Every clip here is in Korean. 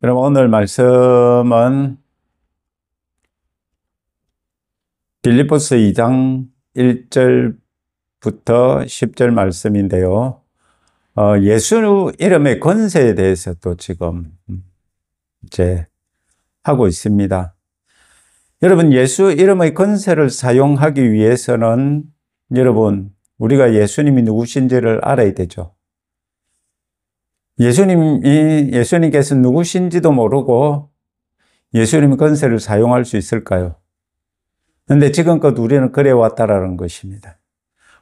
그럼 오늘 말씀은 빌립보서 2장 1절부터 10절 말씀인데요. 예수 이름의 권세에 대해서 또 지금 이제 하고 있습니다. 여러분, 예수 이름의 권세를 사용하기 위해서는 여러분, 우리가 예수님이 누구신지를 알아야 되죠. 예수님께서 누구신지도 모르고 예수님의 권세를 사용할 수 있을까요? 그런데 지금껏 우리는 그래왔다라는 것입니다.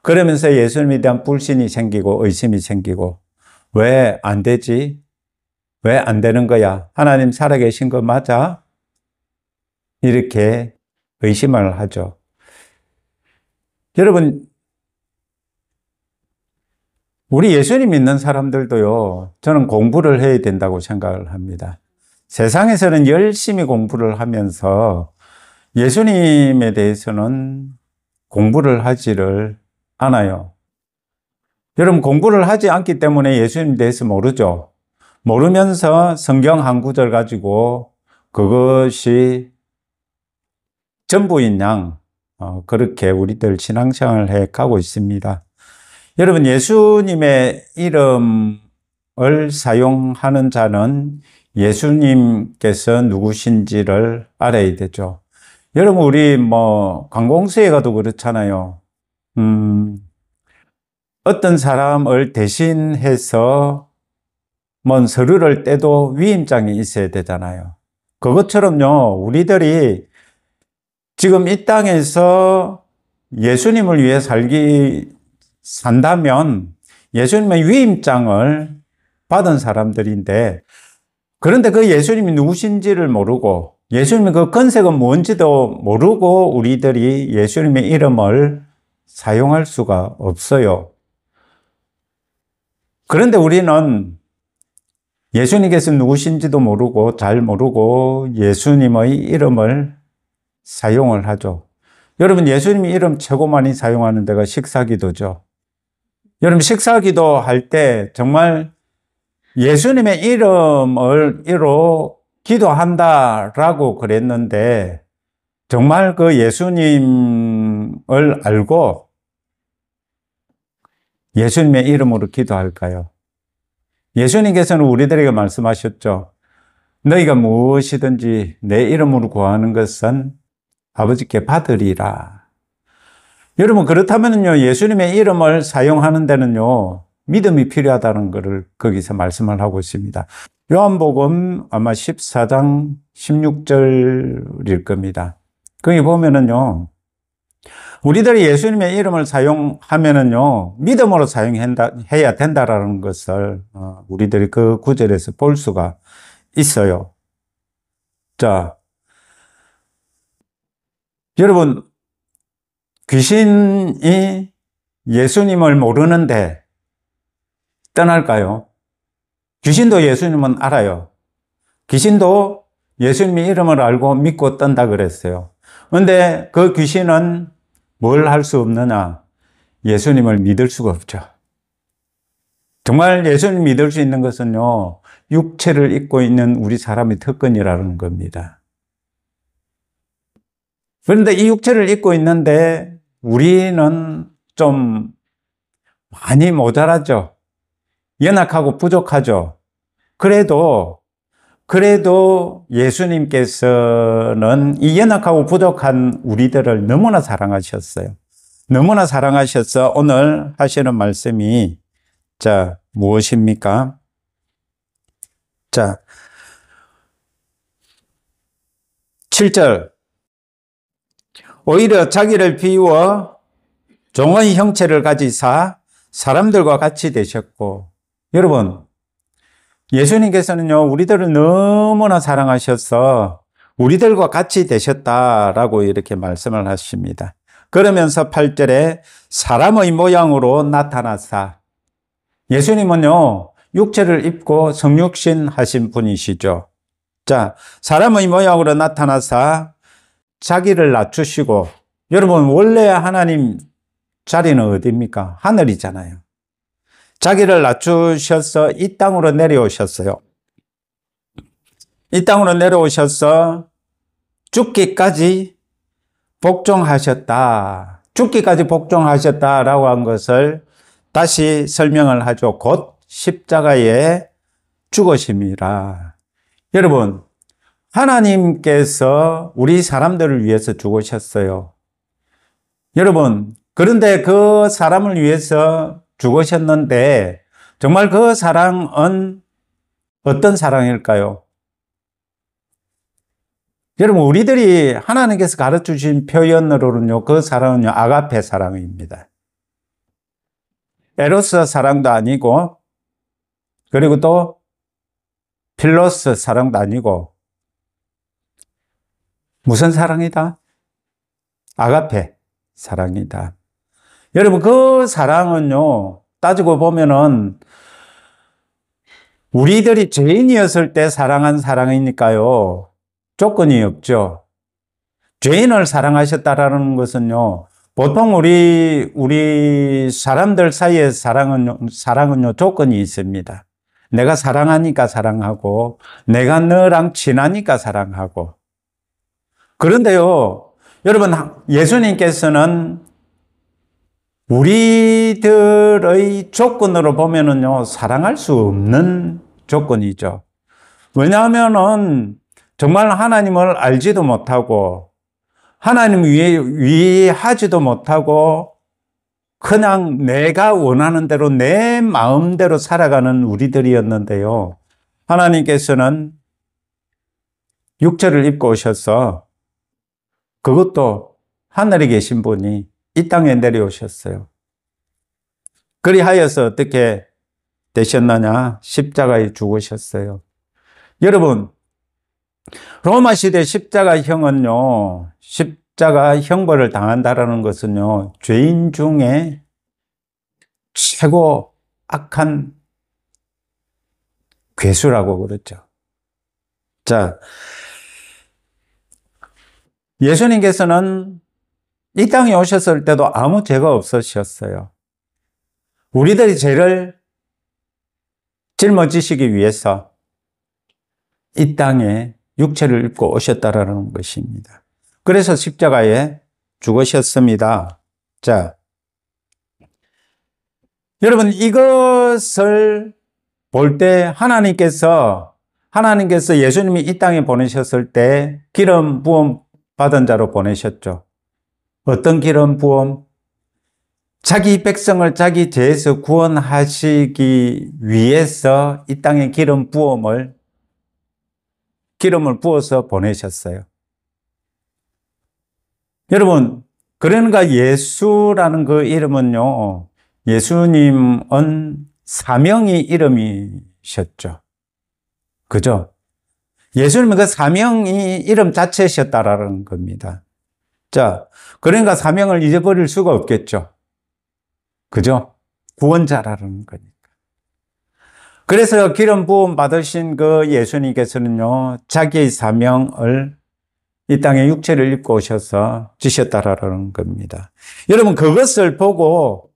그러면서 예수님에 대한 불신이 생기고 의심이 생기고 왜 안 되지? 왜 안 되는 거야? 하나님 살아계신 거 맞아? 이렇게 의심을 하죠. 여러분, 우리 예수님 믿는 사람들도요, 저는 공부를 해야 된다고 생각을 합니다. 세상에서는 열심히 공부를 하면서 예수님에 대해서는 공부를 하지를 않아요. 여러분, 공부를 하지 않기 때문에 예수님에 대해서 모르죠. 모르면서 성경 한 구절 가지고 그것이 전부인 양, 그렇게 우리들 신앙생활을 해 가고 있습니다. 여러분, 예수님의 이름을 사용하는 자는 예수님께서 누구신지를 알아야 되죠. 여러분, 우리 관공서에 가도 그렇잖아요. 어떤 사람을 대신해서 서류를 떼도 위임장이 있어야 되잖아요. 그것처럼요, 우리들이 지금 이 땅에서 예수님을 위해 산다면 예수님의 위임장을 받은 사람들인데, 그런데 그 예수님이 누구신지를 모르고 예수님의 그 권세가 뭔지도 모르고 우리들이 예수님의 이름을 사용할 수가 없어요. 그런데 우리는 예수님께서 누구신지도 모르고 잘 모르고 예수님의 이름을 사용을 하죠. 여러분, 예수님의 이름 최고 많이 사용하는 데가 식사기도죠. 여러분, 식사기도 할 때 정말 예수님의 이름으로 기도한다라고 그랬는데 정말 그 예수님을 알고 예수님의 이름으로 기도할까요? 예수님께서는 우리들에게 말씀하셨죠. 너희가 무엇이든지 내 이름으로 구하는 것은 아버지께 받으리라. 여러분, 그렇다면요, 예수님의 이름을 사용하는 데는요, 믿음이 필요하다는 것을 거기서 말씀을 하고 있습니다. 요한복음 아마 14장 16절일 겁니다. 거기 보면은요, 우리들이 예수님의 이름을 사용하면은요, 믿음으로 사용해야 된다라는 것을 우리들이 그 구절에서 볼 수가 있어요. 자, 여러분, 귀신이 예수님을 모르는데 떠날까요? 귀신도 예수님은 알아요. 귀신도 예수님의 이름을 알고 믿고 떤다 그랬어요. 그런데 그 귀신은 뭘 할 수 없느냐? 예수님을 믿을 수가 없죠. 정말 예수님 믿을 수 있는 것은요, 육체를 입고 있는 우리 사람의 특권이라는 겁니다. 그런데 이 육체를 입고 있는데 우리는 좀 많이 모자라죠. 연약하고 부족하죠. 그래도 예수님께서는 이 연약하고 부족한 우리들을 너무나 사랑하셨어요. 너무나 사랑하셔서 오늘 하시는 말씀이 무엇입니까? 7절. 오히려 자기를 비워 종의 형체를 가지사 사람들과 같이 되셨고, 여러분, 예수님께서는요, 우리들을 너무나 사랑하셔서 우리들과 같이 되셨다라고 이렇게 말씀을 하십니다. 그러면서 8절에 사람의 모양으로 나타나사, 예수님은요, 육체를 입고 성육신 하신 분이시죠. 사람의 모양으로 나타나사 자기를 낮추시고, 여러분, 원래 하나님 자리는 어디입니까? 하늘이잖아요. 자기를 낮추셔서 이 땅으로 내려오셨어요. 이 땅으로 내려오셔서 죽기까지 복종하셨다. 죽기까지 복종하셨다라고 한 것을 다시 설명을 하죠. 곧 십자가에 죽으심이라. 여러분, 하나님께서 우리 사람들을 위해서 죽으셨어요. 여러분, 그런데 그 사람을 위해서 죽으셨는데 정말 그 사랑은 어떤 사랑일까요? 여러분, 우리들이 하나님께서 가르쳐 주신 표현으로는요, 그 사랑은요, 아가페 사랑입니다. 에로스 사랑도 아니고, 그리고 또 필로스 사랑도 아니고, 무슨 사랑이다? 아가페 사랑이다. 여러분, 그 사랑은요, 따지고 보면은, 우리들이 죄인이었을 때 사랑한 사랑이니까요, 조건이 없죠. 죄인을 사랑하셨다라는 것은요, 보통 우리 사람들 사이의 사랑은요, 조건이 있습니다. 내가 사랑하니까 사랑하고, 내가 너랑 친하니까 사랑하고. 그런데요, 여러분, 예수님께서는 우리들의 조건으로 보면은요, 사랑할 수 없는 조건이죠. 왜냐하면은, 정말 하나님을 알지도 못하고, 하나님 위하지도 못하고, 그냥 내가 원하는 대로 내 마음대로 살아가는 우리들이었는데요. 하나님께서는 육체를 입고 오셔서 그것도 하늘에 계신 분이 이 땅에 내려오셨어요. 그리하여서 어떻게 되셨느냐? 십자가에 죽으셨어요. 여러분, 로마 시대 십자가형은요, 십자가 형벌을 당한다라는 것은요, 죄인 중에 최고 악한 괴수라고 그랬죠. 자, 예수님께서는 이 땅에 오셨을 때도 아무 죄가 없으셨어요. 우리들이 죄를 짊어지시기 위해서 이 땅에 육체를 입고 오셨다라는 것입니다. 그래서 십자가에 죽으셨습니다. 자, 여러분, 이것을 볼 때 하나님께서 예수님이 이 땅에 보내셨을 때 기름 부음 받은 자로 보내셨죠. 어떤 기름 부음? 자기 백성을 자기 죄에서 구원하시기 위해서 이 땅에 기름을 부어서 보내셨어요. 여러분, 그러니까 예수라는 그 이름은요, 예수님은 사명의 이름이셨죠. 그죠? 예수님은 그 사명이 이름 자체셨다라는 겁니다. 자, 그러니까 사명을 잊어버릴 수가 없겠죠. 그죠? 구원자라는 거니까. 그래서 기름 부음 받으신 그 예수님께서는요, 자기의 사명을 이 땅에 육체를 입고 오셔서 지셨다라는 겁니다. 여러분, 그것을 보고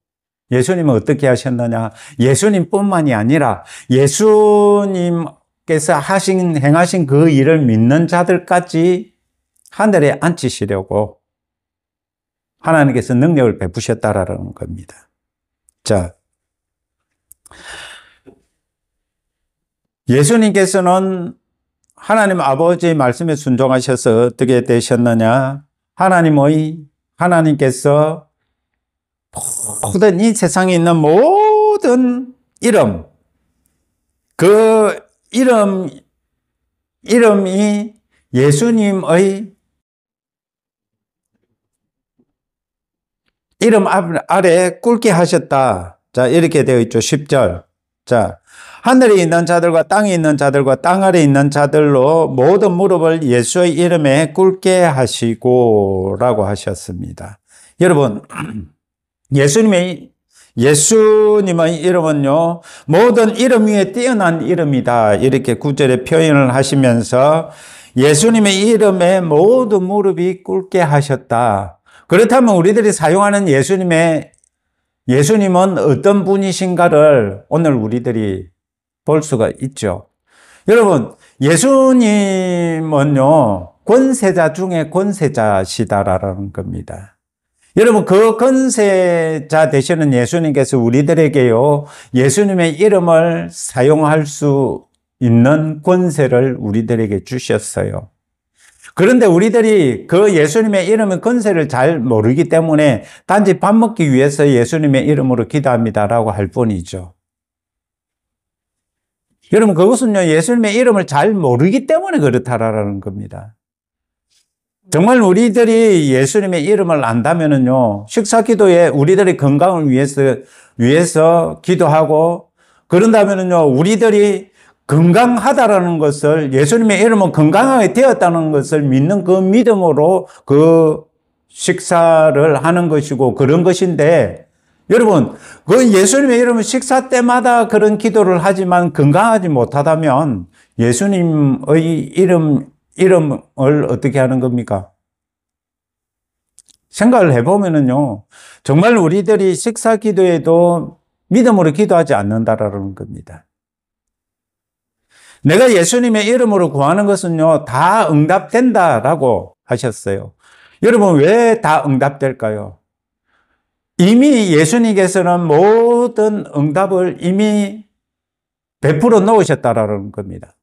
예수님은 어떻게 하셨느냐? 예수님뿐만이 아니라 예수님께서 행하신 그 일을 믿는 자들까지 하늘에 앉히시려고 하나님께서 능력을 베푸셨다라는 겁니다. 자, 예수님께서는 하나님 아버지의 말씀에 순종하셔서 어떻게 되셨느냐? 하나님께서 모든 이 세상에 있는 모든 이름, 그 이름이 예수님의 이름 아래 꿇게 하셨다. 자, 이렇게 되어 있죠. 10절. 자, 하늘에 있는 자들과 땅에 있는 자들과 땅 아래 있는 자들로 모든 무릎을 예수의 이름에 꿇게 하시고 라고 하셨습니다. 여러분, 예수님의 이름은요, 모든 이름 위에 뛰어난 이름이다. 이렇게 9절에 표현을 하시면서 예수님의 이름에 모든 무릎이 꿇게 하셨다. 그렇다면 우리들이 사용하는 예수님은 어떤 분이신가를 오늘 우리들이 볼 수가 있죠. 여러분, 예수님은요, 권세자 중에 권세자시다라는 겁니다. 여러분, 그 권세자 되시는 예수님께서 우리들에게요, 예수님의 이름을 사용할 수 있는 권세를 우리들에게 주셨어요. 그런데 우리들이 그 예수님의 이름의 권세를 잘 모르기 때문에 단지 밥 먹기 위해서 예수님의 이름으로 기도합니다라고 할 뿐이죠. 여러분, 그것은요, 예수님의 이름을 잘 모르기 때문에 그렇다라는 겁니다. 정말 우리들이 예수님의 이름을 안다면은요, 식사 기도에 우리들의 건강을 위해서 기도하고, 그런다면은요, 우리들이 건강하다라는 것을, 예수님의 이름은 건강하게 되었다는 것을 믿는 그 믿음으로 그 식사를 하는 것이고 그런 것인데, 여러분, 그 예수님의 이름은 식사 때마다 그런 기도를 하지만 건강하지 못하다면 예수님의 이름을 어떻게 하는 겁니까? 생각을 해보면은요, 정말 우리들이 식사 기도에도 믿음으로 기도하지 않는다라는 겁니다. 내가 예수님의 이름으로 구하는 것은요, 다 응답된다라고 하셨어요. 여러분, 왜 다 응답될까요? 이미 예수님께서는 모든 응답을 이미 베풀어 놓으셨다라는 겁니다.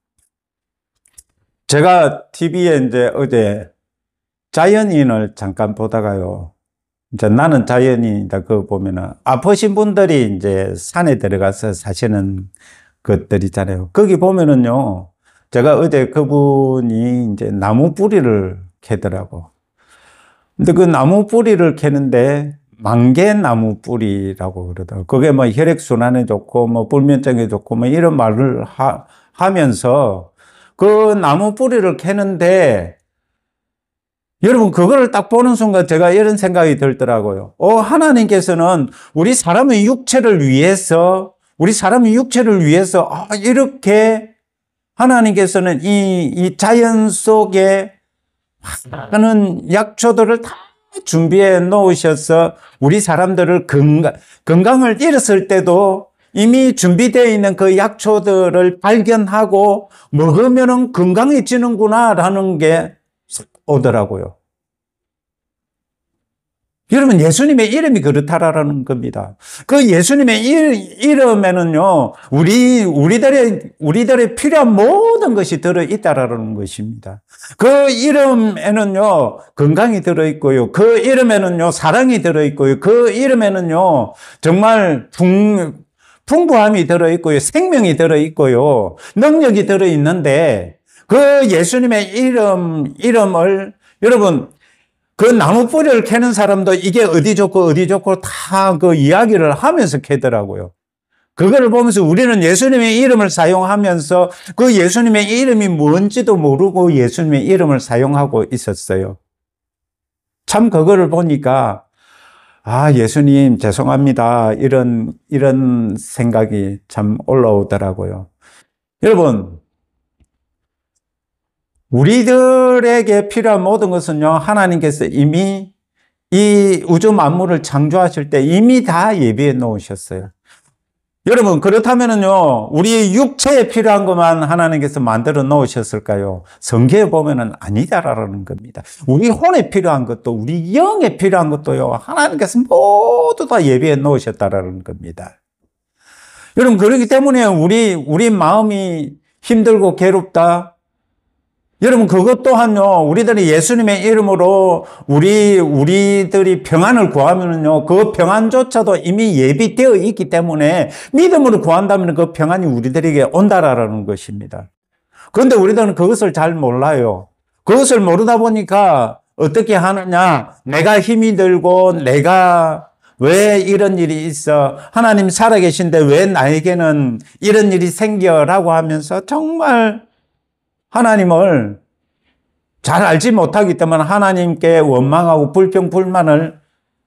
제가 TV에 이제 어제 자연인을 잠깐 보다가요. 이제 나는 자연인이다. 그거 보면은 아프신 분들이 이제 산에 들어가서 사시는 것들이잖아요. 거기 보면은요. 제가 어제 그분이 이제 나무 뿌리를 캐더라고. 근데 그 나무 뿌리를 캐는데 만개나무 뿌리라고 그러더라고요. 그게 뭐 혈액순환에 좋고, 뭐 불면증에 좋고, 뭐 이런 말을 하면서 그 나무 뿌리를 캐는데, 여러분, 그거를 딱 보는 순간 제가 이런 생각이 들더라고요. 하나님께서는 우리 사람의 육체를 위해서, 이렇게 하나님께서는 이 자연 속에 많은 약초들을 다 준비해 놓으셔서 우리 사람들을 건강을 잃었을 때도 이미 준비되어 있는 그 약초들을 발견하고 먹으면 건강해지는구나라는 게 오더라고요. 여러분, 예수님의 이름이 그렇다라는 겁니다. 그 예수님의 이름에는요, 우리들의 필요한 모든 것이 들어있다라는 것입니다. 그 이름에는요, 건강이 들어있고요. 그 이름에는요, 사랑이 들어있고요. 그 이름에는요, 정말 풍부함이 들어있고요. 생명이 들어있고요. 능력이 들어있는데, 그 예수님의 이름을, 여러분, 그 나무 뿌리를 캐는 사람도 이게 어디 좋고 다 그 이야기를 하면서 캐더라고요. 그거를 보면서 우리는 예수님의 이름을 사용하면서 그 예수님의 이름이 뭔지도 모르고 예수님의 이름을 사용하고 있었어요. 참 그거를 보니까 예수님 죄송합니다. 이런 생각이 참 올라오더라고요. 여러분, 우리들에게 필요한 모든 것은요, 하나님께서 이미 이 우주 만물을 창조하실 때 이미 다 예비해 놓으셨어요. 여러분, 그렇다면은요, 우리의 육체에 필요한 것만 하나님께서 만들어 놓으셨을까요? 성경에 보면은 아니다라는 겁니다. 우리 혼에 필요한 것도, 우리 영에 필요한 것도요, 하나님께서 모두 다 예비해 놓으셨다라는 겁니다. 여러분, 그렇기 때문에 우리 마음이 힘들고 괴롭다. 여러분, 그것 또한요, 우리들이 예수님의 이름으로 우리들이 평안을 구하면은요, 그 평안조차도 이미 예비되어 있기 때문에 믿음으로 구한다면 그 평안이 우리들에게 온다라는 것입니다. 그런데 우리들은 그것을 잘 몰라요. 그것을 모르다 보니까 어떻게 하느냐, 내가 힘이 들고 내가 왜 이런 일이 있어? 하나님 살아계신데 왜 나에게는 이런 일이 생겨라고 하면서 정말 하나님을 잘 알지 못하기 때문에 하나님께 원망하고 불평불만을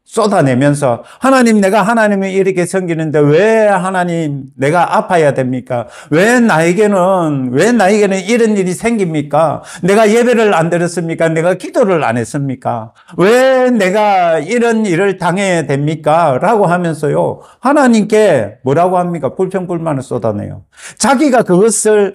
쏟아내면서 하나님, 내가 하나님이 이렇게 섬기는데 왜 하나님 내가 아파야 됩니까? 왜 나에게는 이런 일이 생깁니까? 내가 예배를 안 드렸습니까? 내가 기도를 안 했습니까? 왜 내가 이런 일을 당해야 됩니까? 라고 하면서요, 하나님께 뭐라고 합니까? 불평불만을 쏟아내요. 자기가 그것을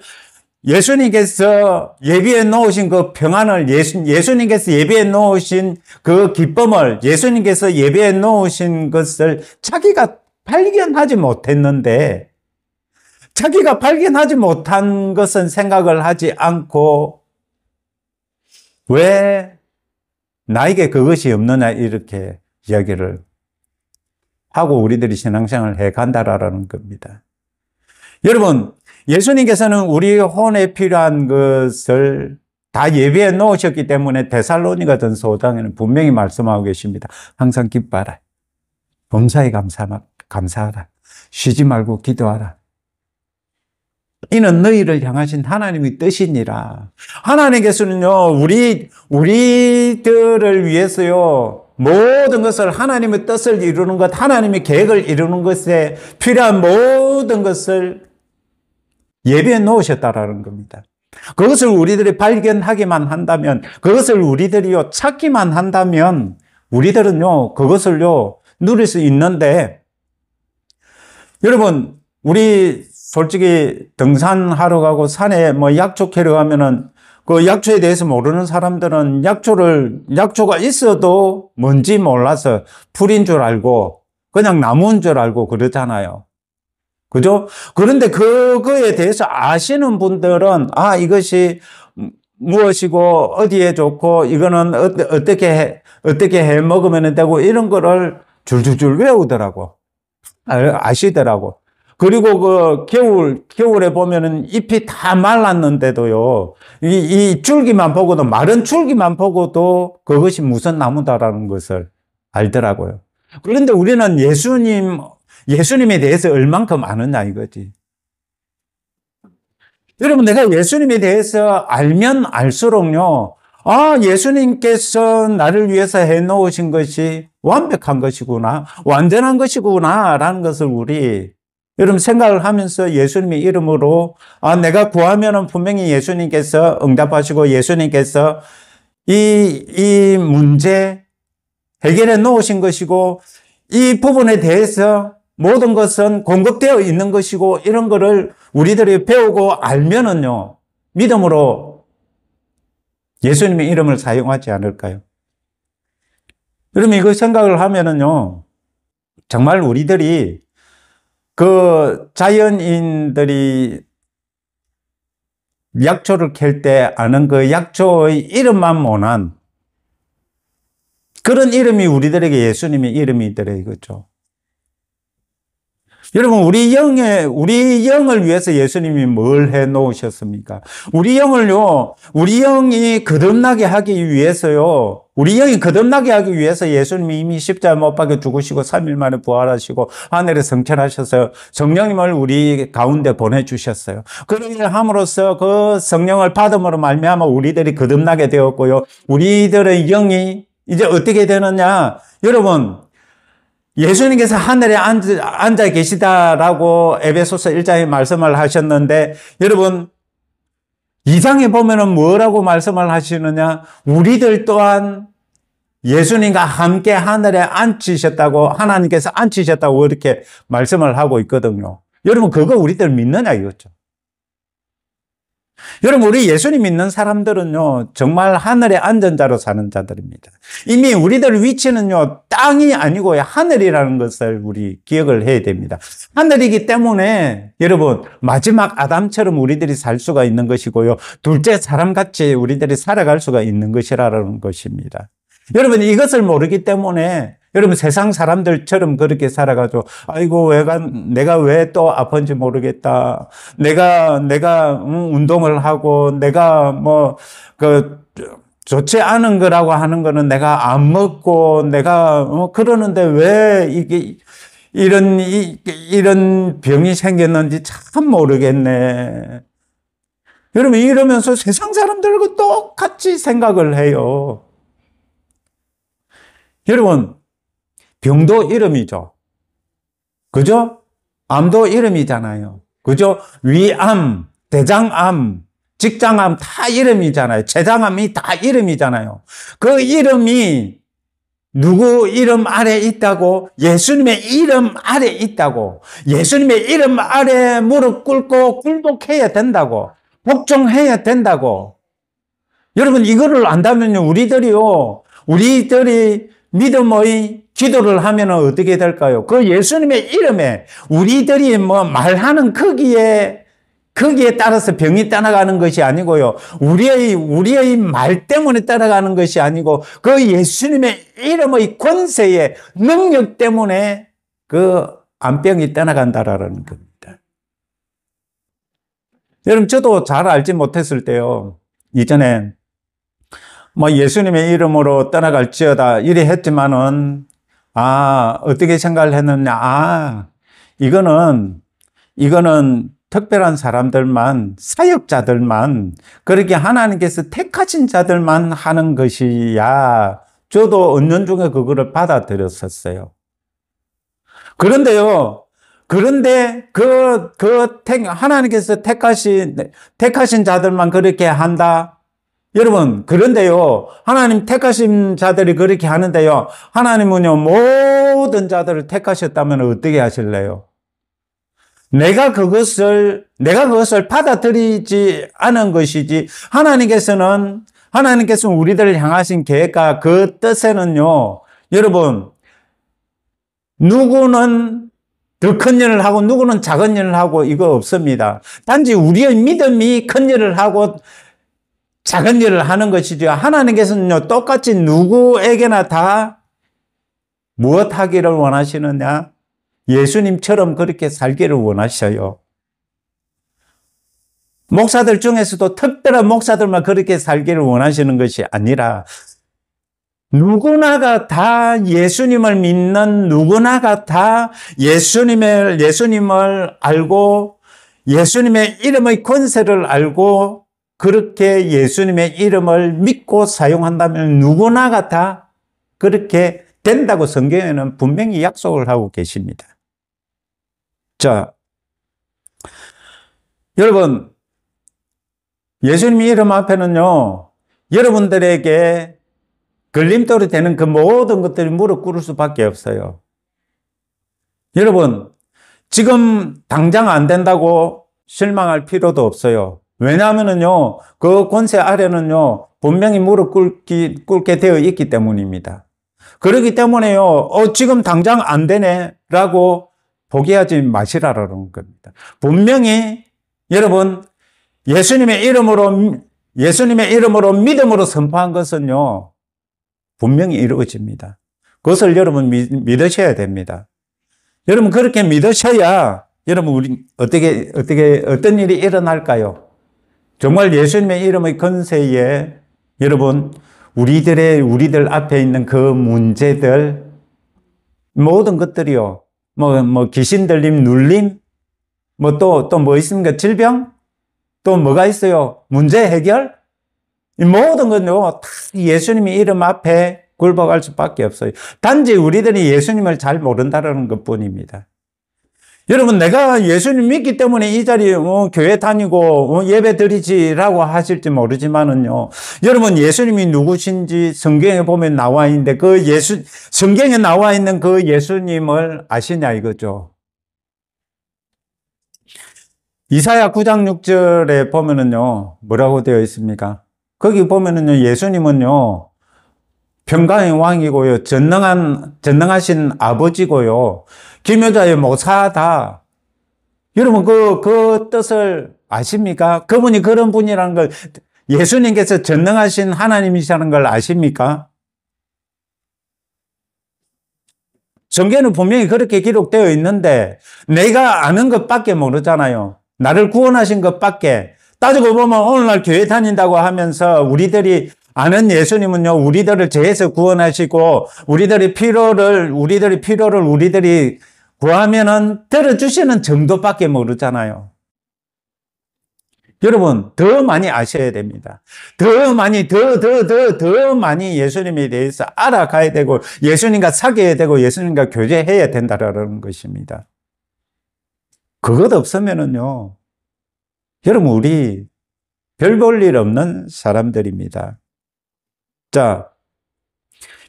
예수님께서 예비해 놓으신 그 평안을, 예수님께서 예비해 놓으신 그 기쁨을, 예수님께서 예비해 놓으신 것을 자기가 발견하지 못했는데, 자기가 발견하지 못한 것은 생각을 하지 않고, 왜 나에게 그것이 없느냐, 이렇게 이야기를 하고 우리들이 신앙생활을 해 간다라는 겁니다. 여러분, 예수님께서는 우리 혼에 필요한 것을 다 예비해 놓으셨기 때문에 데살로니가 전서 5장에는 분명히 말씀하고 계십니다. 항상 기뻐하라. 범사에 감사하라. 쉬지 말고 기도하라. 이는 너희를 향하신 하나님의 뜻이니라. 하나님께서는요, 우리들을 위해서요, 모든 것을 하나님의 뜻을 이루는 것, 하나님의 계획을 이루는 것에 필요한 모든 것을 예비해 놓으셨다라는 겁니다. 그것을 우리들이 발견하기만 한다면, 그것을 우리들이요, 찾기만 한다면, 우리들은요, 그것을요, 누릴 수 있는데, 여러분, 우리 솔직히 등산하러 가고 산에 뭐 약초 캐러 가면은 그 약초에 대해서 모르는 사람들은 약초가 있어도 뭔지 몰라서 풀인 줄 알고 그냥 나무인 줄 알고 그러잖아요. 그죠? 그런데 그거에 대해서 아시는 분들은 이것이 무엇이고 어디에 좋고 이거는 어떻게 해 먹으면 되고 이런 거를 줄줄줄 외우더라고. 아시더라고. 그리고 그 겨울에 보면은 잎이 다 말랐는데도요, 이 줄기만 보고도, 마른 줄기만 보고도 그것이 무슨 나무다라는 것을 알더라고요. 그런데 우리는 예수님에 대해서 얼만큼 아느냐 이거지. 여러분, 내가 예수님에 대해서 알면 알수록요, 예수님께서 나를 위해서 해 놓으신 것이 완벽한 것이구나, 완전한 것이구나, 라는 것을 여러분 생각을 하면서 예수님의 이름으로 내가 구하면은 분명히 예수님께서 응답하시고 예수님께서 이 문제 해결해 놓으신 것이고 이 부분에 대해서 모든 것은 공급되어 있는 것이고 이런 거를 우리들이 배우고 알면은요, 믿음으로 예수님의 이름을 사용하지 않을까요? 여러분, 이거 생각을 하면은요, 정말 우리들이 그 자연인들이 약초를 캘 때 아는 그 약초의 이름만 모난 그런 이름이 우리들에게 예수님의 이름이더래 이거죠. 여러분, 우리 영을 위해서 예수님이 뭘 해 놓으셨습니까? 우리 영이 거듭나게 하기 위해서요, 우리 영이 거듭나게 하기 위해서 예수님이 이미 십자가 못 박혀 죽으시고 3일 만에 부활하시고 하늘에 성천하셔서 성령님을 우리 가운데 보내주셨어요. 그렇게 함으로써 그 성령을 받음으로 말미암아 우리들이 거듭나게 되었고요, 우리들의 영이 이제 어떻게 되느냐? 여러분, 예수님께서 하늘에 앉아 계시다라고 에베소서 1장에 말씀을 하셨는데, 여러분, 2장에 보면은 뭐라고 말씀을 하시느냐? 우리들 또한 예수님과 함께 하늘에 앉히셨다고, 하나님께서 앉히셨다고 이렇게 말씀을 하고 있거든요. 여러분, 그거 우리들 믿느냐 이거죠. 여러분, 우리 예수님 믿는 사람들은요, 정말 하늘에 앉은 자로 사는 자들입니다. 이미 우리들 위치는요, 땅이 아니고요, 하늘이라는 것을 우리 기억을 해야 됩니다. 하늘이기 때문에 여러분, 마지막 아담처럼 우리들이 살 수가 있는 것이고요, 둘째 사람같이 우리들이 살아갈 수가 있는 것이라는 것입니다. 여러분, 이것을 모르기 때문에 여러분, 세상 사람들처럼 그렇게 살아가지고, 아이고, 내가 왜 또 아픈지 모르겠다. 내가 운동을 하고, 내가 좋지 않은 거라고 하는 거는 내가 안 먹고, 그러는데 왜 이런 병이 생겼는지 참 모르겠네. 여러분, 이러면서 세상 사람들과 똑같이 생각을 해요. 여러분, 병도 이름이죠. 그죠? 암도 이름이잖아요. 그죠? 위암, 대장암, 직장암 다 이름이잖아요. 췌장암이 다 이름이잖아요. 그 이름이 누구 이름 아래 있다고? 예수님의 이름 아래 있다고. 예수님의 이름 아래 무릎 꿇고 굴복해야 된다고. 복종해야 된다고. 여러분, 이거를 안다면요, 우리들이 믿음의 기도를 하면 어떻게 될까요? 그 예수님의 이름에 우리들이 말하는 거기에 따라서 병이 떠나가는 것이 아니고요. 우리의 말 때문에 따라가는 것이 아니고 그 예수님의 이름의 권세의 능력 때문에 그 암병이 떠나간다라는 겁니다. 여러분, 저도 잘 알지 못했을 때요. 이전에 예수님의 이름으로 떠나갈지어다 이래 했지만은 어떻게 생각을 했느냐. 이거는 특별한 사람들만, 사역자들만, 그렇게 하나님께서 택하신 자들만 하는 것이야. 저도 은연중에 그거를 받아들였었어요. 그런데 하나님께서 택하신 자들만 그렇게 한다? 여러분, 그런데요, 하나님 택하신 자들이 그렇게 하는데요, 하나님은요, 모든 자들을 택하셨다면 어떻게 하실래요? 내가 그것을 받아들이지 않은 것이지, 하나님께서는 우리들을 향하신 계획과 그 뜻에는요, 여러분, 누구는 더 큰 일을 하고 누구는 작은 일을 하고 이거 없습니다. 단지 우리의 믿음이 큰 일을 하고 작은 일을 하는 것이죠. 하나님께서는요, 똑같이 누구에게나 다 무엇 하기를 원하시느냐? 예수님처럼 그렇게 살기를 원하셔요. 목사들 중에서도 특별한 목사들만 그렇게 살기를 원하시는 것이 아니라 누구나가 다 예수님을 믿는 누구나가 다 예수님을 알고 예수님의 이름의 권세를 알고 그렇게 예수님의 이름을 믿고 사용한다면 누구나가 다 그렇게 된다고 성경에는 분명히 약속을 하고 계십니다. 자, 여러분, 예수님의 이름 앞에는요, 여러분들에게 걸림돌이 되는 그 모든 것들이 무릎 꿇을 수밖에 없어요. 여러분, 지금 당장 안 된다고 실망할 필요도 없어요. 왜냐하면요, 그 권세 아래는요, 분명히 무릎 꿇게 되어 있기 때문입니다. 그렇기 때문에요, 지금 당장 안 되네, 라고 포기하지 마시라는 겁니다. 분명히, 여러분, 예수님의 이름으로 믿음으로 선포한 것은요, 분명히 이루어집니다. 그것을 여러분 믿으셔야 됩니다. 여러분, 그렇게 믿으셔야, 여러분, 어떤 일이 일어날까요? 정말 예수님의 이름의 권세에, 여러분, 우리들 앞에 있는 그 문제들, 모든 것들이요, 귀신 들림, 눌림, 또 뭐 있습니까? 질병? 또 뭐가 있어요? 문제 해결? 이 모든 건요, 다 예수님의 이름 앞에 굴복할 수밖에 없어요. 단지 우리들이 예수님을 잘 모른다는 것 뿐입니다. 여러분, 내가 예수님 믿기 때문에 이 자리에 교회 다니고 예배 드리지라고 하실지 모르지만은요, 여러분, 예수님이 누구신지 성경에 보면 나와 있는데 성경에 나와 있는 그 예수님을 아시냐 이거죠. 이사야 9장 6절에 보면은요, 뭐라고 되어 있습니까? 거기 보면은요, 예수님은요, 평강의 왕이고요, 전능하신 아버지고요, 기묘자의 모사다. 여러분, 그 뜻을 아십니까? 그분이 그런 분이라는 걸, 예수님께서 전능하신 하나님이시라는 걸 아십니까? 성경에는 분명히 그렇게 기록되어 있는데, 내가 아는 것밖에 모르잖아요. 나를 구원하신 것밖에. 따지고 보면 오늘날 교회 다닌다고 하면서 우리들이 아는 예수님은요, 우리들을 죄에서 구원하시고 우리들이 필요를 구하면은 들어주시는 정도밖에 모르잖아요. 여러분, 더 많이 아셔야 됩니다. 더 많이 예수님에 대해서 알아가야 되고 예수님과 사귀어야 되고 예수님과 교제해야 된다라는 것입니다. 그것 없으면은요, 여러분, 우리 별 볼 일 없는 사람들입니다. 자,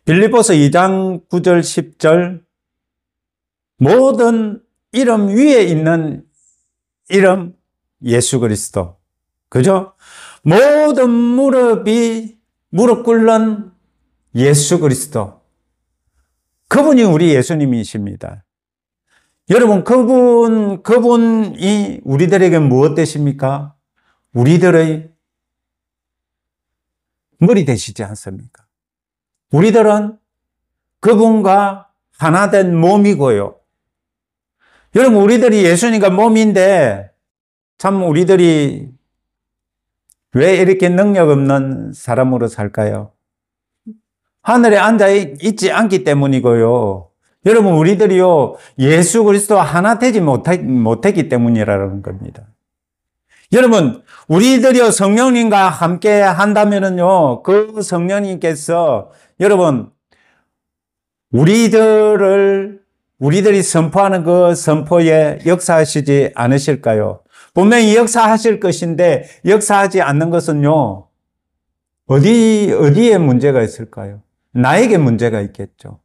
빌립보서 2장 9절 10절, 모든 이름 위에 있는 이름 예수 그리스도. 그죠? 모든 무릎 꿇는 예수 그리스도. 그분이 우리 예수님이십니다. 여러분, 그분이 우리들에게 무엇 되십니까? 우리들의 머리 되시지 않습니까? 우리들은 그분과 하나 된 몸이고요. 여러분, 우리들이 예수님과 몸인데, 참 우리들이 왜 이렇게 능력 없는 사람으로 살까요? 하늘에 앉아 있지 않기 때문이고요. 여러분, 우리들이요, 예수 그리스도와 하나 되지 못했기 때문이라는 겁니다. 여러분, 우리들이요, 성령님과 함께 한다면은요, 그 성령님께서, 여러분, 우리들이 선포하는 그 선포에 역사하시지 않으실까요? 분명히 역사하실 것인데, 역사하지 않는 것은요, 어디에 문제가 있을까요? 나에게 문제가 있겠죠.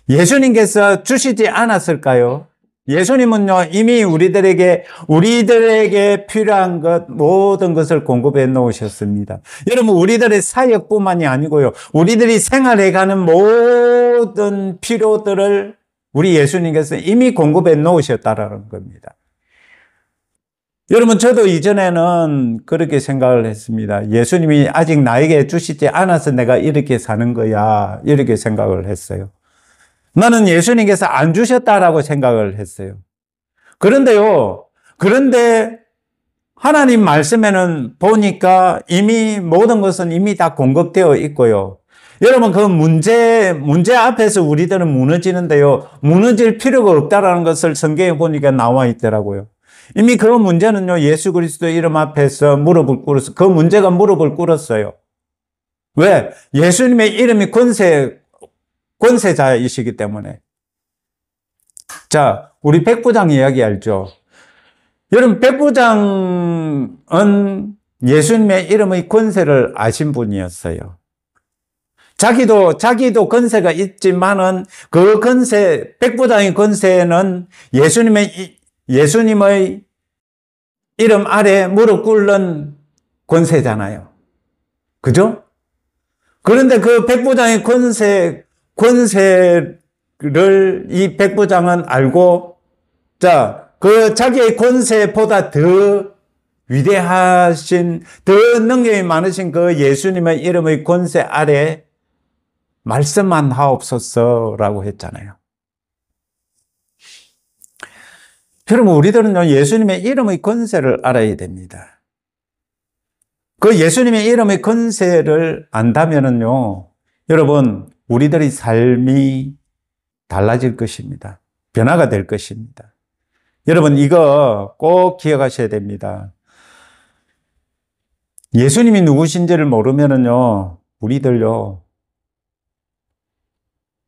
예수님께서 주시지 않았을까요? 예수님은요, 이미 우리들에게 필요한 모든 것을 공급해 놓으셨습니다. 여러분, 우리들의 사역뿐만이 아니고요, 우리들이 생활해가는 모든 필요들을 우리 예수님께서 이미 공급해 놓으셨다라는 겁니다. 여러분, 저도 이전에는 그렇게 생각을 했습니다. 예수님이 아직 나에게 주시지 않아서 내가 이렇게 사는 거야, 이렇게 생각을 했어요. 나는 예수님께서 안 주셨다라고 생각을 했어요. 그런데 하나님 말씀에는 보니까 이미 모든 것은 이미 다 공급되어 있고요. 여러분, 그 문제 앞에서 우리들은 무너지는데요, 무너질 필요가 없다라는 것을 성경에 보니까 나와 있더라고요. 이미 그 문제는요, 예수 그리스도 이름 앞에서 무릎을 꿇었어요. 그 문제가 무릎을 꿇었어요. 왜? 예수님의 이름이 권세자이시기 때문에. 자, 우리 백부장 이야기 알죠? 여러분, 백부장은 예수님의 이름의 권세를 아신 분이었어요. 자기도 권세가 있지만은 그 백부장의 권세는 예수님의 이름 아래 무릎 꿇는 권세잖아요. 그죠? 그런데 그 백부장의 권세를 이 백부장은 알고, 그 자기의 권세보다 더 위대하신, 더 능력이 많으신 그 예수님의 이름의 권세 아래 말씀만 하옵소서라고 했잖아요. 여러분, 우리들은요, 예수님의 이름의 권세를 알아야 됩니다. 그 예수님의 이름의 권세를 안다면은요, 여러분, 우리들의 삶이 달라질 것입니다. 변화가 될 것입니다. 여러분, 이거 꼭 기억하셔야 됩니다. 예수님이 누구신지를 모르면은요, 우리들요,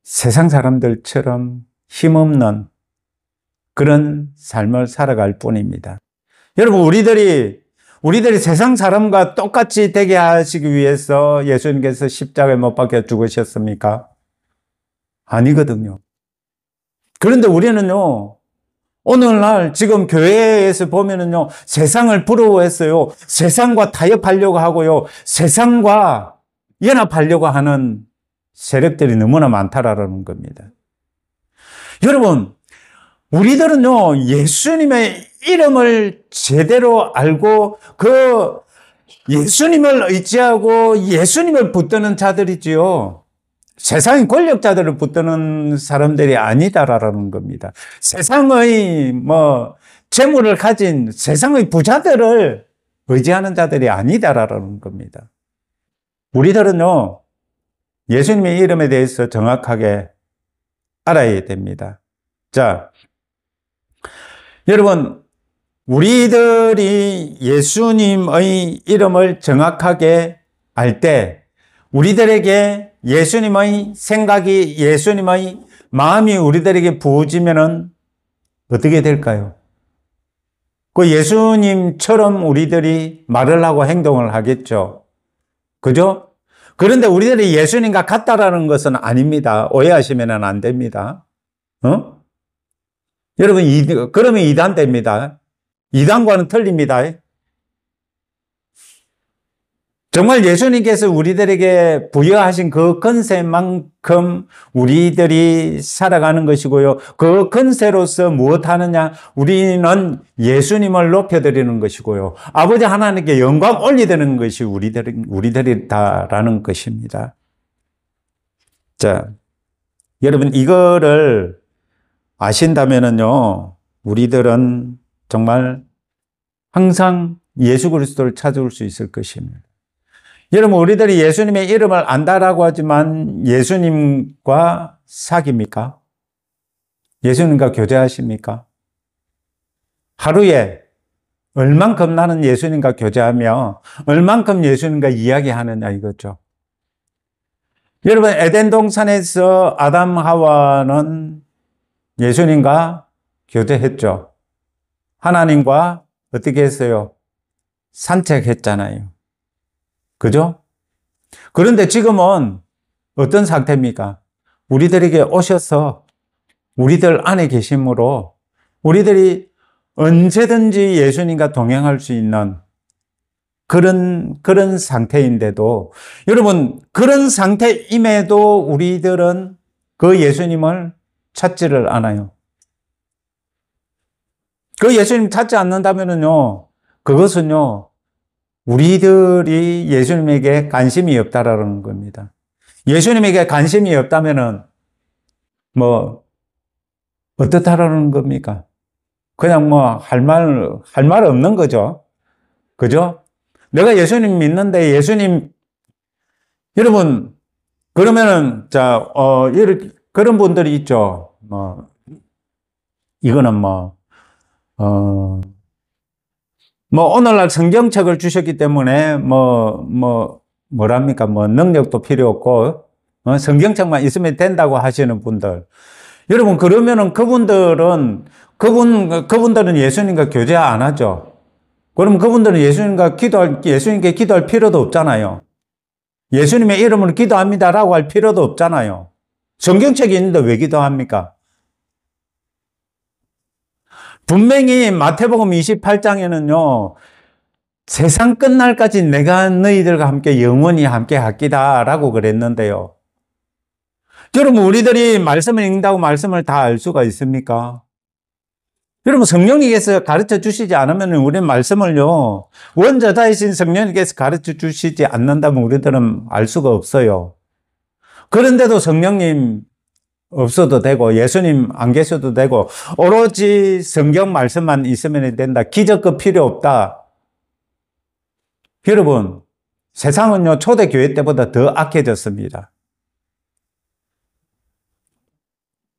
세상 사람들처럼 힘없는 그런 삶을 살아갈 뿐입니다. 여러분, 우리들이 세상 사람과 똑같이 되게 하시기 위해서 예수님께서 십자가에 못 박혀 죽으셨습니까? 아니거든요. 그런데 우리는요, 오늘날 지금 교회에서 보면은요, 세상을 부러워했어요. 세상과 타협하려고 하고요, 세상과 연합하려고 하는 세력들이 너무나 많다라는 겁니다. 여러분, 우리들은요, 예수님의 이름을 제대로 알고 그 예수님을 의지하고 예수님을 붙드는 자들이지요. 세상의 권력자들을 붙드는 사람들이 아니다라는 겁니다. 세상의 재물을 가진 세상의 부자들을 의지하는 자들이 아니다라는 겁니다. 우리들은요, 예수님의 이름에 대해서 정확하게 알아야 됩니다. 자, 여러분, 우리들이 예수님의 이름을 정확하게 알 때 우리들에게 예수님의 생각이, 예수님의 마음이 우리들에게 부어지면은 어떻게 될까요? 그 예수님처럼 우리들이 말을 하고 행동을 하겠죠. 그죠? 그런데 우리들이 예수님과 같다라는 것은 아닙니다. 오해하시면 안 됩니다. 여러분, 그러면 이단 됩니다. 이단과는 틀립니다. 정말 예수님께서 우리들에게 부여하신 그 권세만큼 우리들이 살아가는 것이고요. 그 권세로서 무엇 하느냐? 우리는 예수님을 높여드리는 것이고요. 아버지 하나님께 영광 올리드리는 것이 우리들이다라는 것입니다. 자, 여러분 이거를 아신다면은요, 우리들은 정말 항상 예수 그리스도를 찾아올 수 있을 것입니다. 여러분, 우리들이 예수님의 이름을 안다라고 하지만 예수님과 사귑니까? 예수님과 교제하십니까? 하루에 얼만큼 나는 예수님과 교제하며 얼만큼 예수님과 이야기하느냐 이거죠. 여러분, 에덴 동산에서 아담 하와는 예수님과 교제했죠. 하나님과 어떻게 했어요? 산책했잖아요. 그죠? 그런데 지금은 어떤 상태입니까? 우리들에게 오셔서 우리들 안에 계심으로 우리들이 언제든지 예수님과 동행할 수 있는 그런 상태인데도, 여러분, 그런 상태임에도 우리들은 그 예수님을 찾지를 않아요. 그 예수님 찾지 않는다면요, 그것은요, 우리들이 예수님에게 관심이 없다라는 겁니다. 예수님에게 관심이 없다면은 어떻다라는 겁니까? 그냥 할 말 없는 거죠. 그죠? 내가 예수님 믿는데 여러분, 그러면은, 그런 분들이 있죠. 이거는 오늘날 성경책을 주셨기 때문에, 뭐랍니까? 능력도 필요 없고, 성경책만 있으면 된다고 하시는 분들. 여러분, 그러면은 그분들은 예수님과 교제 안 하죠. 그럼 그분들은 예수님께 기도할 필요도 없잖아요. 예수님의 이름으로 기도합니다라고 할 필요도 없잖아요. 성경책이 있는데 왜 기도합니까? 분명히 마태복음 28장에는요, 세상 끝날까지 내가 너희들과 함께 영원히 함께 하기다라고 그랬는데요. 여러분, 우리들이 말씀을 읽는다고 말씀을 다 알 수가 있습니까? 여러분, 성령님께서 가르쳐 주시지 않으면 우리는 말씀을요, 원저자이신 성령님께서 가르쳐 주시지 않는다면 우리들은 알 수가 없어요. 그런데도 성령님 없어도 되고 예수님 안 계셔도 되고 오로지 성경 말씀만 있으면 된다. 기적급 필요 없다. 여러분, 세상은요, 초대교회 때보다 더 악해졌습니다.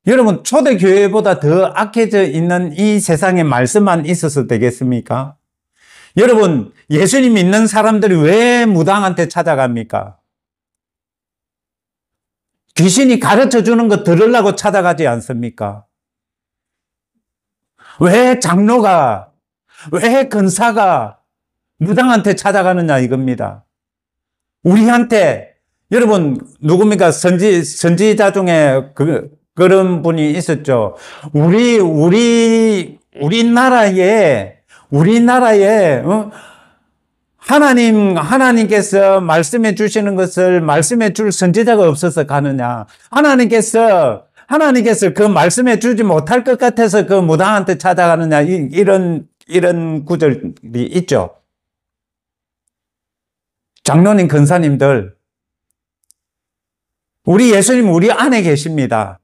여러분, 초대교회보다 더 악해져 있는 이 세상에 말씀만 있어서 되겠습니까? 여러분, 예수님 믿는 사람들이 왜 무당한테 찾아갑니까? 귀신이 가르쳐 주는 거 들으려고 찾아가지 않습니까? 왜 장로가, 왜 근사가 무당한테 찾아가느냐 이겁니다. 우리한테, 여러분, 누굽니까? 선지자 중에 그런 분이 있었죠. 우리나라에, 하나님께서 말씀해 주시는 것을 말씀해 줄 선지자가 없어서 가느냐. 하나님께서 그 말씀해 주지 못할 것 같아서 그 무당한테 찾아가느냐. 이런 구절이 있죠. 장로님, 근사님들, 우리 예수님 우리 안에 계십니다.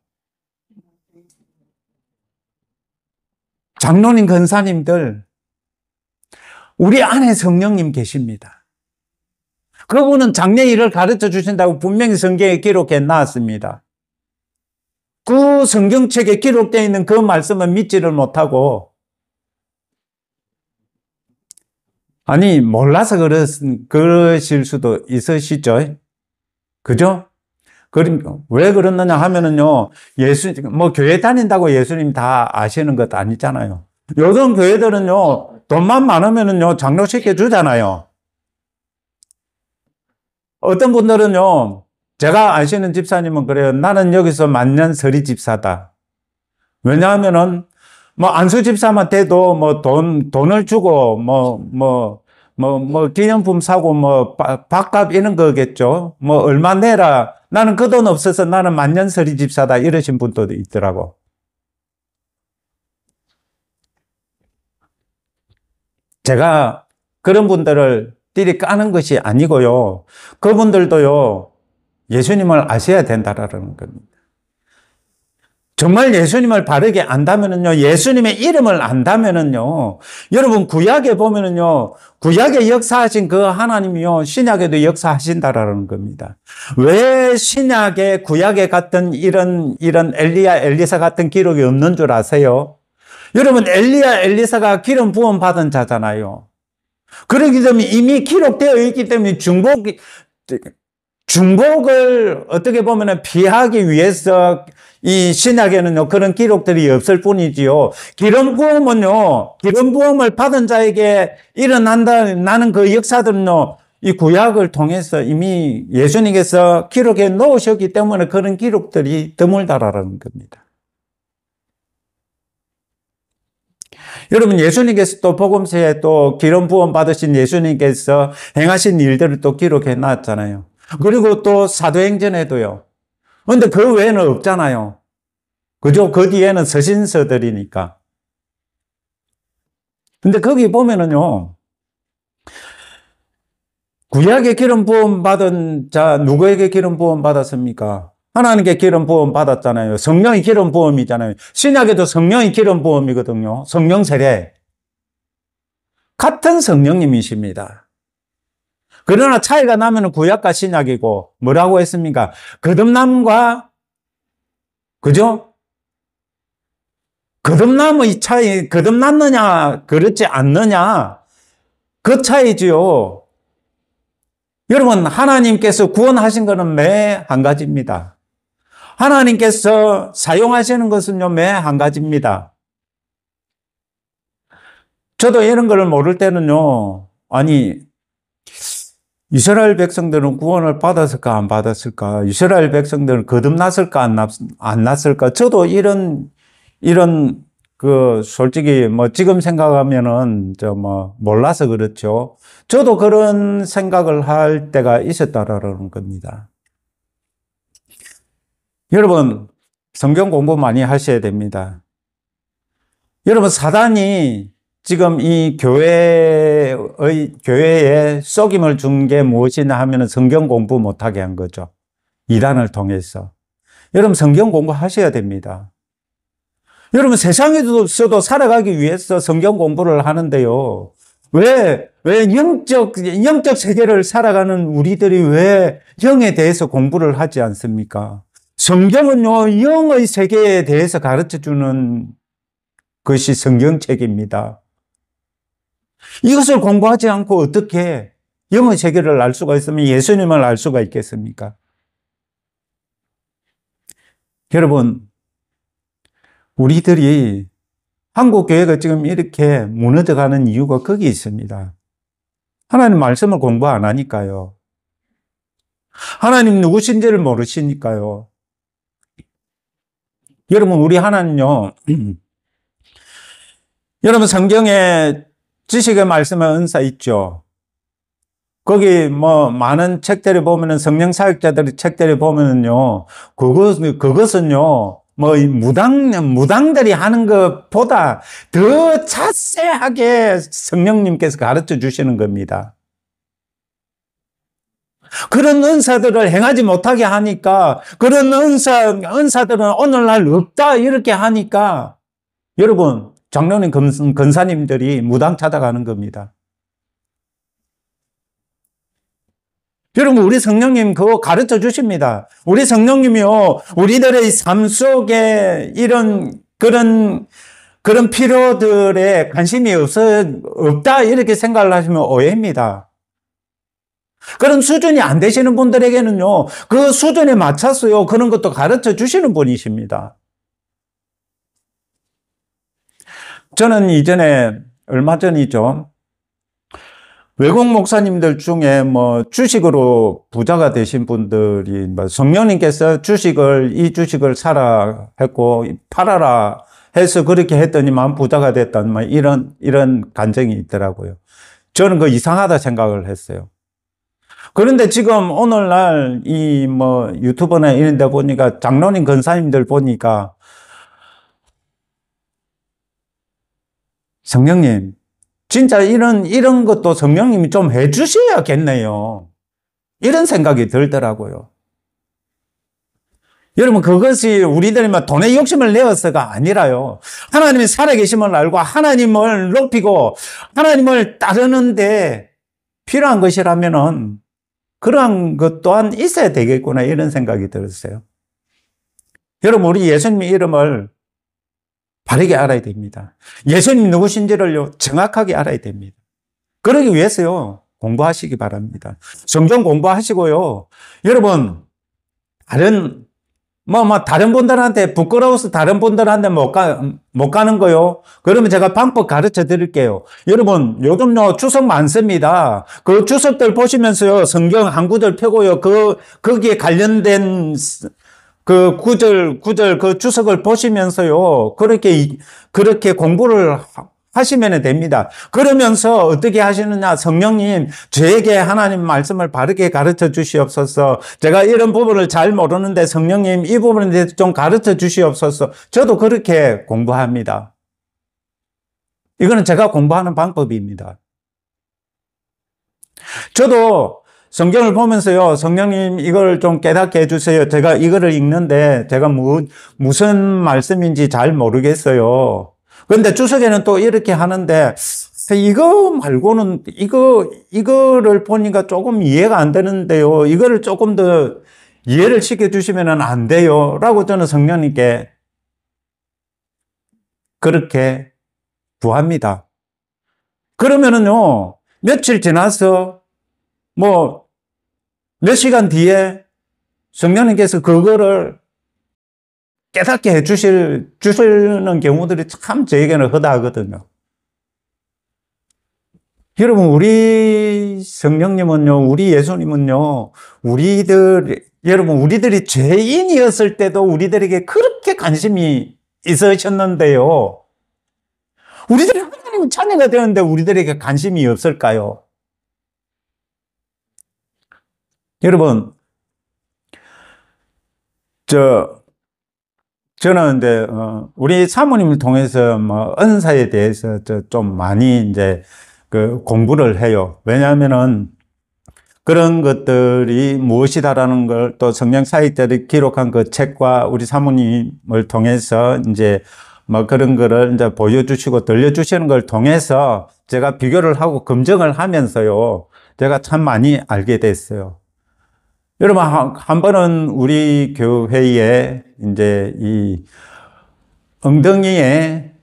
장로님, 근사님들, 우리 안에 성령님 계십니다. 그분은 장래 일을 가르쳐 주신다고 분명히 성경에 기록해 놨습니다. 그 성경책에 기록되어 있는 그 말씀은 믿지를 못하고, 아니, 몰라서 그러실 수도 있으시죠? 그죠? 왜 그러느냐 하면은요, 교회 다닌다고 예수님 다 아시는 것 아니잖아요. 요즘 교회들은요, 돈만 많으면은요, 장로 시켜주잖아요. 어떤 분들은요, 제가 아시는 집사님은 그래요. 나는 여기서 만년 서리 집사다. 왜냐하면은, 안수 집사만 돼도 돈을 주고, 기념품 사고, 밥값 이런 거겠죠. 얼마 내라. 나는 그 돈 없어서 나는 만년설이 집사다. 이러신 분도 있더라고. 제가 그런 분들을 띠리 까는 것이 아니고요. 그분들도요, 예수님을 아셔야 된다라는 겁니다. 정말 예수님을 바르게 안다면은요, 예수님의 이름을 안다면은요, 여러분 구약에 보면은요, 구약에 역사하신 그 하나님이요, 신약에도 역사하신다라는 겁니다. 왜 신약에 구약에 같은 이런 엘리야, 엘리사 같은 기록이 없는 줄 아세요? 여러분 엘리야, 엘리사가 기름 부음 받은 자잖아요. 그렇기 때문에 이미 기록되어 있기 때문에 중복을 어떻게 보면 피하기 위해서 이 신약에는요, 그런 기록들이 없을 뿐이지요. 기름 부음을 받은 자에게 일어난다는 그 역사들은요, 이 구약을 통해서 이미 예수님께서 기록해 놓으셨기 때문에 그런 기록들이 드물다라는 겁니다. 여러분, 예수님께서 또 복음서에 또 기름 부음 받으신 예수님께서 행하신 일들을 또 기록해 놨잖아요. 그리고 또 사도행전에도요. 근데 그 외에는 없잖아요. 그죠? 그 뒤에는 서신서들이니까. 근데 거기 보면은요, 구약에 기름 부음 받은 자, 누구에게 기름 부음 받았습니까? 하나님께 기름 부음 받았잖아요. 성령의 기름 부음이잖아요. 신약에도 성령의 기름 부음이거든요. 성령 세례. 같은 성령님이십니다. 그러나 차이가 나면 구약과 신약이고, 뭐라고 했습니까? 거듭남과, 그죠? 거듭남의 차이, 거듭났느냐, 그렇지 않느냐, 그 차이지요. 여러분, 하나님께서 구원하신 것은 매 한 가지입니다. 하나님께서 사용하시는 것은요, 매 한 가지입니다. 저도 이런 걸 모를 때는요, 아니, 이스라엘 백성들은 구원을 받았을까, 안 받았을까? 이스라엘 백성들은 거듭났을까, 안 났을까? 저도 솔직히, 지금 생각하면은, 몰라서 그렇죠. 저도 그런 생각을 할 때가 있었다라는 겁니다. 여러분, 성경 공부 많이 하셔야 됩니다. 여러분, 사단이 지금 이 교회에 속임을 준 게 무엇이냐 하면 성경 공부 못하게 한 거죠. 이단을 통해서. 여러분, 성경 공부 하셔야 됩니다. 여러분, 세상에서도 살아가기 위해서 성경 공부를 하는데요. 왜 영적 세계를 살아가는 우리들이 왜 영에 대해서 공부를 하지 않습니까? 성경은요, 영의 세계에 대해서 가르쳐 주는 것이 성경책입니다. 이것을 공부하지 않고 어떻게 영의 세계를 알 수가 있으면 예수님을 알 수가 있겠습니까? 여러분, 우리들이 한국 교회가 지금 이렇게 무너져가는 이유가 거기 있습니다. 하나님 말씀을 공부 안 하니까요. 하나님 누구신지를 모르시니까요. 여러분, 우리 하나님요, 여러분 성경에 지식의 말씀의 은사 있죠. 거기 많은 책들을 보면은 성령 사역자들의 책들을 보면은요, 그것은요, 무당들이 하는 것보다 더 자세하게 성령님께서 가르쳐 주시는 겁니다. 그런 은사들을 행하지 못하게 하니까, 그런 은사들은 오늘날 없다, 이렇게 하니까, 여러분, 장로님, 권사님들이 무당 찾아가는 겁니다. 여러분, 우리 성령님 그거 가르쳐 주십니다. 우리 성령님이요, 우리들의 삶 속에 그런 필요들에 관심이 없다, 이렇게 생각을 하시면 오해입니다. 그런 수준이 안 되시는 분들에게는요, 그 수준에 맞춰서요, 그런 것도 가르쳐 주시는 분이십니다. 저는 얼마 전이죠. 외국 목사님들 중에 주식으로 부자가 되신 분들이 성령님께서 이 주식을 사라 했고, 팔아라 해서 그렇게 했더니만 부자가 됐다는 이런 간증이 있더라고요. 저는 그 이상하다 생각을 했어요. 그런데 지금 오늘날 이 뭐 유튜브나 이런 데 보니까 장로님 권사님들 보니까 성령님, 진짜 이런 것도 성령님이 좀 해주셔야겠네요. 이런 생각이 들더라고요. 여러분, 그것이 우리들이 막 돈의 욕심을 내어서가 아니라요. 하나님이 살아계심을 알고 하나님을 높이고 하나님을 따르는데 필요한 것이라면은 그러한 것 또한 있어야 되겠구나, 이런 생각이 들었어요. 여러분, 우리 예수님의 이름을 바르게 알아야 됩니다. 예수님 누구신지를 정확하게 알아야 됩니다. 그러기 위해서요, 공부하시기 바랍니다. 성경 공부하시고요. 여러분, 다른 분들한테 부끄러워서 다른 분들한테 못 가는 거요. 그러면 제가 방법 가르쳐 드릴게요. 여러분, 요즘요, 주석 많습니다. 그 주석들 보시면서요, 성경 한 구절 펴고요, 거기에 관련된 그 구절, 그 주석을 보시면서요, 그렇게 공부를 하시면 됩니다. 그러면서 어떻게 하시느냐? 성령님, 저에게 하나님 말씀을 바르게 가르쳐 주시옵소서. 제가 이런 부분을 잘 모르는데 성령님 이 부분에 대해서 좀 가르쳐 주시옵소서. 저도 그렇게 공부합니다. 이거는 제가 공부하는 방법입니다. 저도 성경을 보면서요, 성령님 이걸 좀 깨닫게 해주세요. 제가 이거를 읽는데 제가 무슨 말씀인지 잘 모르겠어요. 그런데 주석에는 또 이렇게 하는데, 이거 말고는, 이거를 보니까 조금 이해가 안 되는데요. 이거를 조금 더 이해를 시켜주시면 안 돼요. 라고 저는 성령님께 그렇게 구합니다. 그러면은요, 며칠 지나서, 몇 시간 뒤에 성령님께서 그거를 깨닫게 주시는 경우들이 참 저에게는 허다하거든요. 여러분, 우리 성령님은요, 우리 예수님은요, 우리들이 죄인이었을 때도 우리들에게 그렇게 관심이 있으셨는데요. 우리들이 하나님의 자녀가 되었는데 우리들에게 관심이 없을까요? 여러분, 저는 이제 우리 사모님을 통해서 은사에 대해서 좀 많이 이제 그 공부를 해요. 왜냐하면은 그런 것들이 무엇이다라는 걸 또 성경 사역자들이 기록한 그 책과 우리 사모님을 통해서 이제 그런 거를 이제 보여주시고 들려주시는 걸 통해서 제가 비교를 하고 검증을 하면서요, 제가 참 많이 알게 됐어요. 여러분, 한 번은 우리 교회에 이제 이 엉덩이에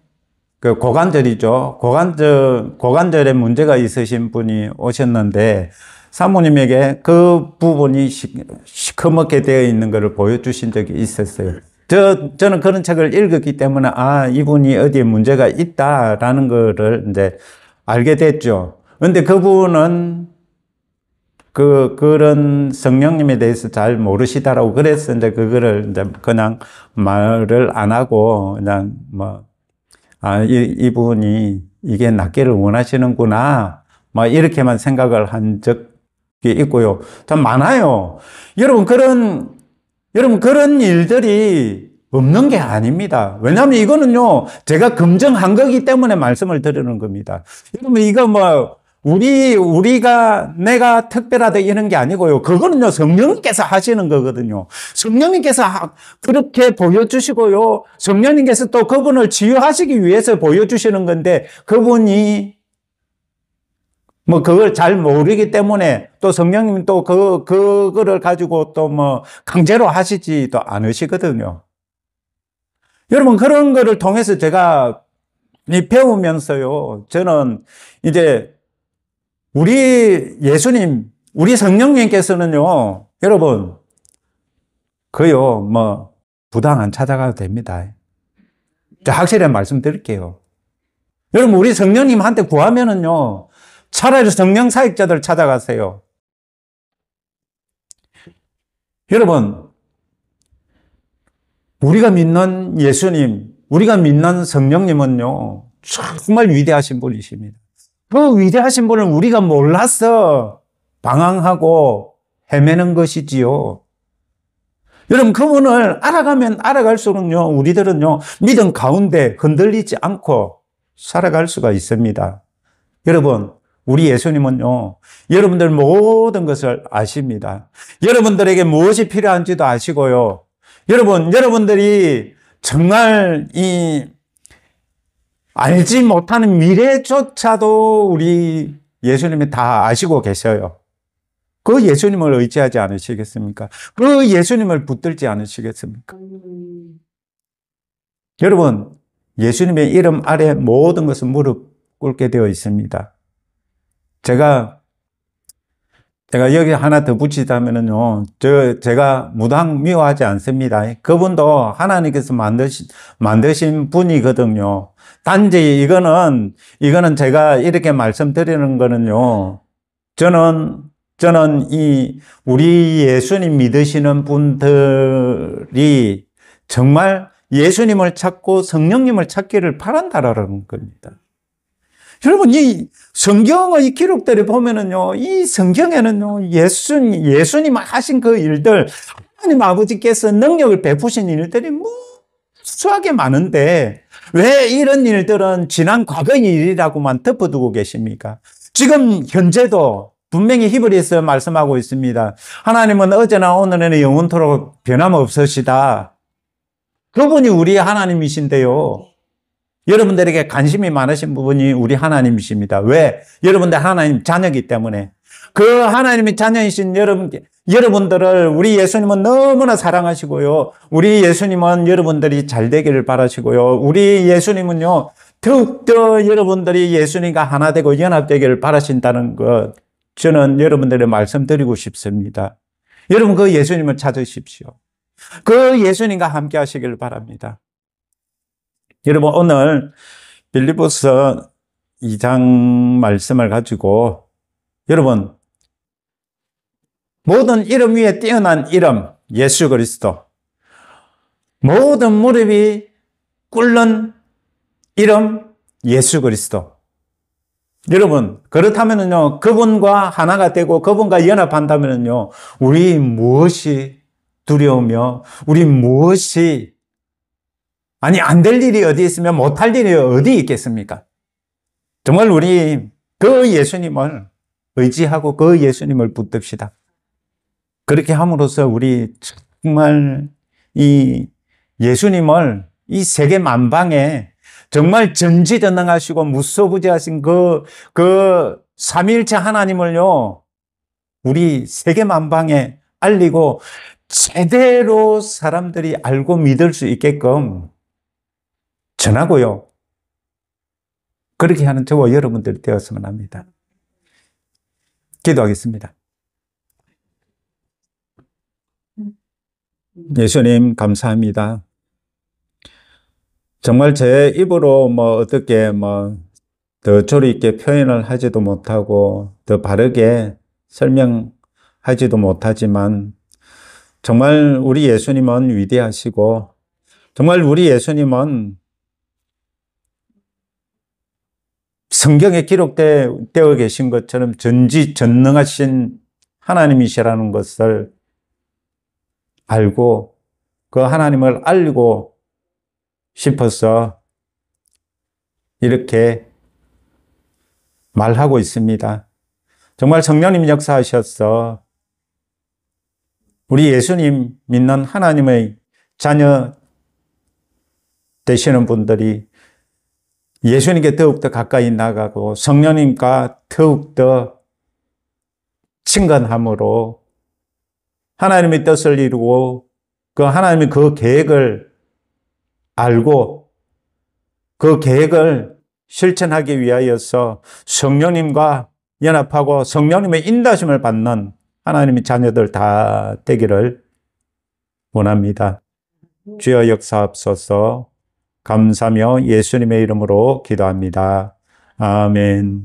그 고관절이죠. 고관절에 문제가 있으신 분이 오셨는데 사모님에게 그 부분이 시커멓게 되어 있는 것을 보여주신 적이 있었어요. 저는 그런 책을 읽었기 때문에 이분이 어디에 문제가 있다라는 거를 이제 알게 됐죠. 근데 그분은 그런 성령님에 대해서 잘 모르시다라고 그래서 이제 그거를 이제 그냥 말을 안 하고 그냥 이분이 이게 낫기를 원하시는구나, 이렇게만 생각을 한 적이 있고요. 참 많아요. 여러분, 그런 일들이 없는 게 아닙니다. 왜냐하면 이거는요, 제가 검증한 거기 때문에 말씀을 드리는 겁니다. 여러분, 이거 내가 특별하다 이런 게 아니고요. 그거는요, 성령님께서 하시는 거거든요. 성령님께서 그렇게 보여주시고요. 성령님께서 또 그분을 치유하시기 위해서 보여주시는 건데, 그분이 그걸 잘 모르기 때문에 또 성령님이 또 그거를 가지고 또 강제로 하시지도 않으시거든요. 여러분, 그런 거를 통해서 제가 배우면서요, 저는 이제 우리 예수님, 우리 성령님께서는요, 여러분, 부당 안 찾아가도 됩니다. 확실히 말씀드릴게요. 여러분, 우리 성령님한테 구하면은요, 차라리 성령 사역자들 찾아가세요. 여러분, 우리가 믿는 예수님, 우리가 믿는 성령님은요, 정말 위대하신 분이십니다. 그 위대하신 분을 우리가 몰라서 방황하고 헤매는 것이지요. 여러분, 그분을 알아가면 알아갈수록요, 우리들은요, 믿음 가운데 흔들리지 않고 살아갈 수가 있습니다. 여러분, 우리 예수님은요, 여러분들 모든 것을 아십니다. 여러분들에게 무엇이 필요한지도 아시고요. 여러분들이 정말 알지 못하는 미래조차도 우리 예수님이 다 아시고 계셔요. 그 예수님을 의지하지 않으시겠습니까? 그 예수님을 붙들지 않으시겠습니까? 여러분, 예수님의 이름 아래 모든 것은 무릎 꿇게 되어 있습니다. 제가 여기 하나 더 붙이자면요, 제가 무당 미워하지 않습니다. 그분도 하나님께서 만드신 분이거든요. 단지 이거는 제가 이렇게 말씀드리는 거는요, 저는 우리 예수님 믿으시는 분들이 정말 예수님을 찾고 성령님을 찾기를 바란다라는 겁니다. 여러분, 이 성경의 기록들을 보면은요, 이 성경에는요, 예수님 하신 그 일들, 하나님 아버지께서 능력을 베푸신 일들이 무수하게 많은데, 왜 이런 일들은 지난 과거의 일이라고만 덮어두고 계십니까? 지금 현재도 분명히 히브리서 말씀하고 있습니다. 하나님은 어제나 오늘에는 영원토록 변함없으시다. 그분이 우리 하나님이신데요. 여러분들에게 관심이 많으신 부분이 우리 하나님이십니다. 왜? 여러분들 하나님 자녀이기 때문에. 그 하나님의 자녀이신 여러분들을 우리 예수님은 너무나 사랑하시고요. 우리 예수님은 여러분들이 잘 되기를 바라시고요. 우리 예수님은요, 더욱더 여러분들이 예수님과 하나 되고 연합되기를 바라신다는 것, 저는 여러분들에게 말씀드리고 싶습니다. 여러분, 그 예수님을 찾으십시오. 그 예수님과 함께 하시길 바랍니다. 여러분, 오늘 빌립보서 2장 말씀을 가지고 여러분, 모든 이름 위에 뛰어난 이름 예수 그리스도, 모든 무릎이 꿇는 이름 예수 그리스도. 여러분, 그렇다면요, 그분과 하나가 되고 그분과 연합한다면요, 우리 무엇이 두려우며 우리 무엇이 안 될 일이 어디 있으면 못할 일이 어디 있겠습니까? 정말 우리 그 예수님을 의지하고 그 예수님을 붙듭시다. 그렇게 함으로써 우리 정말 이 예수님을 이 세계 만방에 정말 전지전능하시고 무소부지하신 그 삼위일체 하나님을요, 우리 세계 만방에 알리고 제대로 사람들이 알고 믿을 수 있게끔 전하고요. 그렇게 하는 저와 여러분들이 되었으면 합니다. 기도하겠습니다. 예수님, 감사합니다. 정말 제 입으로 어떻게 더 조리 있게 표현을 하지도 못하고 더 바르게 설명하지도 못하지만 정말 우리 예수님은 위대하시고 정말 우리 예수님은 성경에 기록되어 계신 것처럼 전지전능하신 하나님이시라는 것을 알고 그 하나님을 알고 싶어서 이렇게 말하고 있습니다. 정말 성령님 역사하셔서 우리 예수님 믿는 하나님의 자녀 되시는 분들이 예수님께 더욱더 가까이 나가고 성령님과 더욱더 친근함으로 하나님의 뜻을 이루고 그 하나님의 그 계획을 알고 그 계획을 실천하기 위하여서 성령님과 연합하고 성령님의 인도하심을 받는 하나님의 자녀들 다 되기를 원합니다. 주여 역사하옵소서. 감사하며 예수님의 이름으로 기도합니다. 아멘.